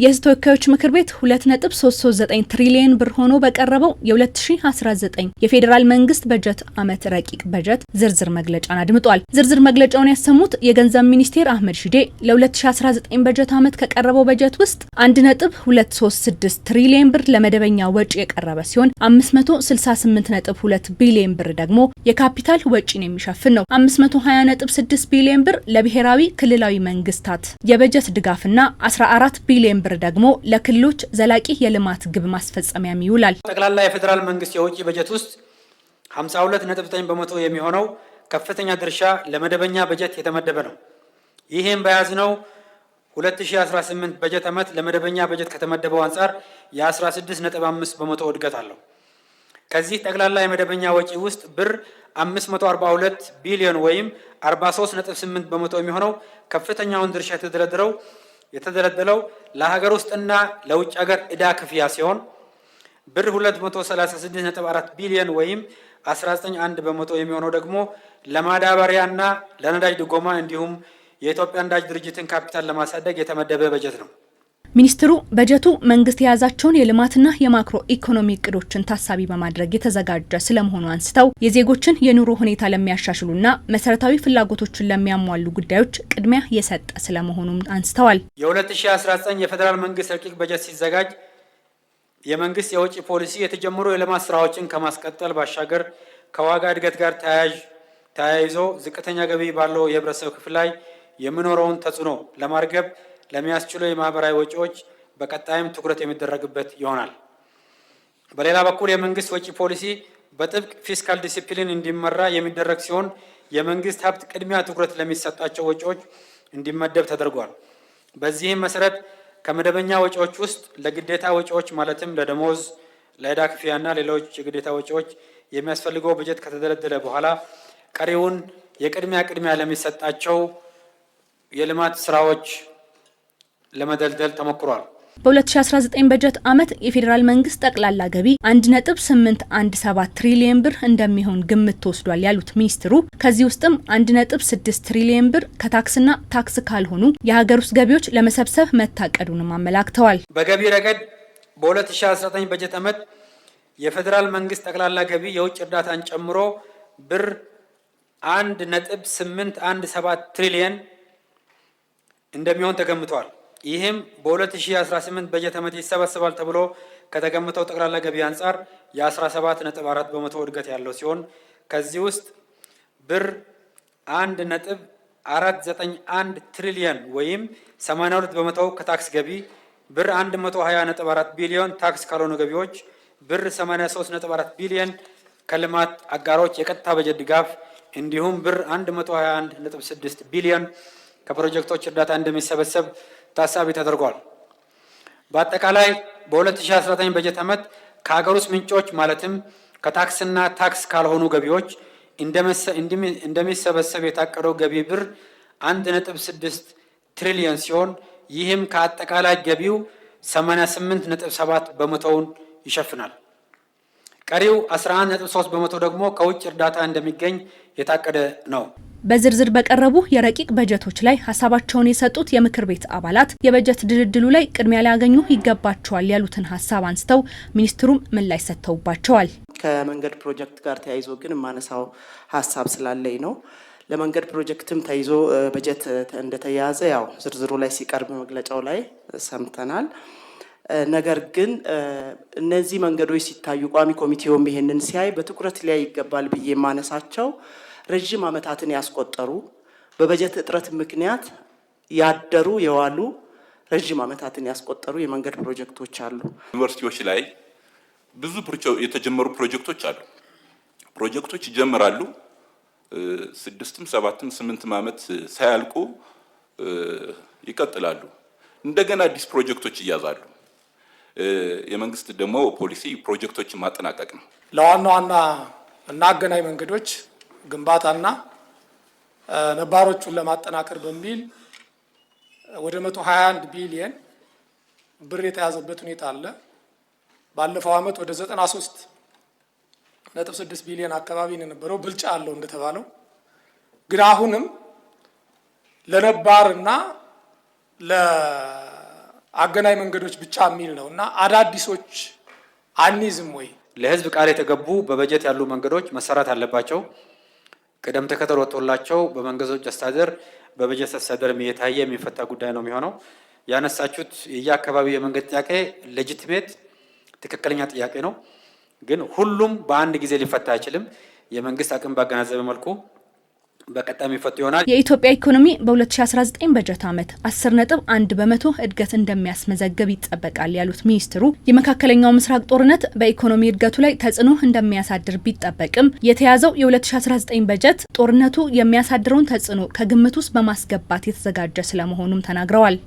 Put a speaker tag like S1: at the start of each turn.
S1: የሕዝብ ተወካዮች ምክር ቤት 2.339 ትሪሊየን ብር ሆኖ በቀረበው የ2019 የፌዴራል መንግስት በጀት ዓመት ረቂቅ በጀት ዝርዝር መግለጫን አድምጧል። ዝርዝር መግለጫውን ያሰሙት የገንዘብ ሚኒስቴር አህመድ ሺዴ ለ2019 በጀት ዓመት ከቀረበው በጀት ውስጥ 1.236 ትሪሊየን ብር ለመደበኛ ወጪ የቀረበ ሲሆን 568.2 ቢሊየን ብር ደግሞ የካፒታል ወጪን የሚሸፍን ነው። 520.6 ቢሊየን ብር ለብሔራዊ ክልላዊ መንግስታት የበጀት ድጋፍና 14 ቢሊየን ብር ደግሞ ለክልሎች ዘላቂ የልማት ግብ ማስፈጸሚያም ይውላል።
S2: ጠቅላላ የፌዴራል መንግስት የውጪ በጀት ውስጥ 52.9% የሚሆነው ከፍተኛ ድርሻ ለመደበኛ በጀት የተመደበ ነው። ይህም በያዝነው 2018 በጀት ዓመት ለመደበኛ በጀት ከተመደበው አንጻር የ16.5% እድገት አለው። ከዚህ ጠቅላላ የመደበኛ ወጪ ውስጥ ብር 542 ቢሊዮን ወይም 43.8% የሚሆነው ከፍተኛውን ድርሻ የተደለደለው ለሀገር ውስጥና ለውጭ ሀገር ዕዳ ክፍያ ሲሆን ብር 236.4 ቢሊዮን ወይም 19.1% የሚሆነው ደግሞ ለማዳበሪያና ለነዳጅ ድጎማ እንዲሁም የኢትዮጵያ ነዳጅ ድርጅትን ካፒታል ለማሳደግ የተመደበ በጀት ነው።
S1: ሚኒስትሩ በጀቱ መንግስት የያዛቸውን የልማትና የማክሮ ኢኮኖሚ እቅዶችን ታሳቢ በማድረግ የተዘጋጀ ስለመሆኑ አንስተው የዜጎችን የኑሮ ሁኔታ ለሚያሻሽሉና መሰረታዊ ፍላጎቶችን ለሚያሟሉ ጉዳዮች ቅድሚያ የሰጠ ስለመሆኑም አንስተዋል።
S2: የ2019 የፌዴራል መንግስት ረቂቅ በጀት ሲዘጋጅ የመንግስት የውጭ ፖሊሲ የተጀመሩ የልማት ስራዎችን ከማስቀጠል ባሻገር ከዋጋ እድገት ጋር ተያይዞ ዝቅተኛ ገቢ ባለው የህብረተሰብ ክፍል ላይ የሚኖረውን ተጽዕኖ ለማርገብ ለሚያስችሉ የማህበራዊ ወጪዎች በቀጣይም ትኩረት የሚደረግበት ይሆናል። በሌላ በኩል የመንግስት ወጪ ፖሊሲ በጥብቅ ፊስካል ዲሲፕሊን እንዲመራ የሚደረግ ሲሆን የመንግስት ሀብት ቅድሚያ ትኩረት ለሚሰጣቸው ወጪዎች እንዲመደብ ተደርጓል። በዚህም መሰረት ከመደበኛ ወጪዎች ውስጥ ለግዴታ ወጪዎች ማለትም ለደሞዝ፣ ለዕዳ ክፍያና ሌሎች የግዴታ ወጪዎች የሚያስፈልገው በጀት ከተደለደለ በኋላ ቀሪውን ቅድሚያ ለሚሰጣቸው የልማት ስራዎች ለመደልደል ተሞክሯል።
S1: በ2019 በጀት ዓመት የፌዴራል መንግስት ጠቅላላ ገቢ 1.817 ትሪሊየን ብር እንደሚሆን ግምት ተወስዷል ያሉት ሚኒስትሩ ከዚህ ውስጥም 1.6 ትሪሊየን ብር ከታክስና ታክስ ካልሆኑ የሀገር ውስጥ ገቢዎች ለመሰብሰብ መታቀዱንም አመላክተዋል።
S2: በገቢ ረገድ በ2019 በጀት ዓመት የፌዴራል መንግስት ጠቅላላ ገቢ የውጭ እርዳታን ጨምሮ ብር 1.817 ትሪሊየን እንደሚሆን ተገምቷል። ይህም በ2018 በጀት ዓመት ይሰበሰባል ተብሎ ከተገመተው ጠቅላላ ገቢ አንጻር የ17.4% እድገት ያለው ሲሆን ከዚህ ውስጥ ብር 1.491 ትሪሊየን ወይም 82% ከታክስ ገቢ፣ ብር 120.4 ቢሊዮን ታክስ ካልሆኑ ገቢዎች፣ ብር 83.4 ቢሊዮን ከልማት አጋሮች የቀጥታ በጀት ድጋፍ እንዲሁም ብር 121.6 ቢሊዮን ከፕሮጀክቶች እርዳታ እንደሚሰበሰብ ታሳቢ ተደርጓል። በአጠቃላይ በ2019 በጀት ዓመት ከሀገር ውስጥ ምንጮች ማለትም ከታክስና ታክስ ካልሆኑ ገቢዎች እንደሚሰበሰብ የታቀደው ገቢ ብር 1.6 ትሪሊዮን ሲሆን ይህም ከአጠቃላይ ገቢው 88.7% ይሸፍናል። ቀሪው 11.3% ደግሞ ከውጭ እርዳታ እንደሚገኝ የታቀደ ነው።
S1: በዝርዝር በቀረቡ የረቂቅ በጀቶች ላይ ሀሳባቸውን የሰጡት የምክር ቤት አባላት የበጀት ድልድሉ ላይ ቅድሚያ ሊያገኙ ይገባቸዋል ያሉትን ሀሳብ አንስተው ሚኒስትሩም ምላሽ ሰጥተውባቸዋል።
S3: ከመንገድ ፕሮጀክት ጋር ተያይዞ ግን የማነሳው ሀሳብ ስላለኝ ነው። ለመንገድ ፕሮጀክትም ተይዞ በጀት እንደተያዘ ያው ዝርዝሩ ላይ ሲቀርብ መግለጫው ላይ ሰምተናል። ነገር ግን እነዚህ መንገዶች ሲታዩ ቋሚ ኮሚቴውም ይሄንን ሲያይ በትኩረት ሊያይ ይገባል ብዬ የማነሳቸው ረጅም ዓመታትን ያስቆጠሩ በበጀት እጥረት ምክንያት ያደሩ የዋሉ ረጅም ዓመታትን ያስቆጠሩ የመንገድ ፕሮጀክቶች አሉ።
S4: ዩኒቨርሲቲዎች ላይ ብዙ የተጀመሩ ፕሮጀክቶች አሉ። ፕሮጀክቶች ይጀምራሉ 6ም 7ም 8ም ዓመት ሳያልቁ ይቀጥላሉ። እንደገና አዲስ ፕሮጀክቶች ይያዛሉ። የመንግስት ደግሞ ፖሊሲ ፕሮጀክቶችን ማጠናቀቅ ነው።
S5: ለዋና እና አገናኝ መንገዶች ግንባታና ነባሮቹን ለማጠናከር በሚል ወደ 121 ቢሊዮን ብር የተያዘበት ሁኔታ አለ። ባለፈው ዓመት ወደ 93.6 ቢሊዮን አካባቢ ነው የነበረው። ብልጫ አለው እንደተባለው። ግን አሁንም ለነባርና አገናኝ መንገዶች ብቻ የሚል ነው እና አዳዲሶች አንይዝም ወይ?
S2: ለህዝብ ቃል የተገቡ በበጀት ያሉ መንገዶች መሰራት አለባቸው። ቅደም ተከተል ወጥቶላቸው በመንገዶች አስተዳደር በበጀት አስተዳደር እየታየ የሚፈታ ጉዳይ ነው የሚሆነው። ያነሳችሁት የየአካባቢው የመንገድ ጥያቄ ሌጂቲሜት ትክክለኛ ጥያቄ ነው፣ ግን ሁሉም በአንድ ጊዜ ሊፈታ አይችልም። የመንግስት አቅም ባገናዘበ መልኩ በቀጣይ የሚፈቱ ይሆናል።
S1: የኢትዮጵያ ኢኮኖሚ በ2019 በጀት ዓመት 10.1 በመቶ እድገት እንደሚያስመዘግብ ይጠበቃል ያሉት ሚኒስትሩ የመካከለኛው ምስራቅ ጦርነት በኢኮኖሚ እድገቱ ላይ ተጽዕኖ እንደሚያሳድር ቢጠበቅም የተያዘው የ2019 በጀት ጦርነቱ የሚያሳድረውን ተጽዕኖ ከግምት ውስጥ በማስገባት የተዘጋጀ ስለመሆኑም ተናግረዋል።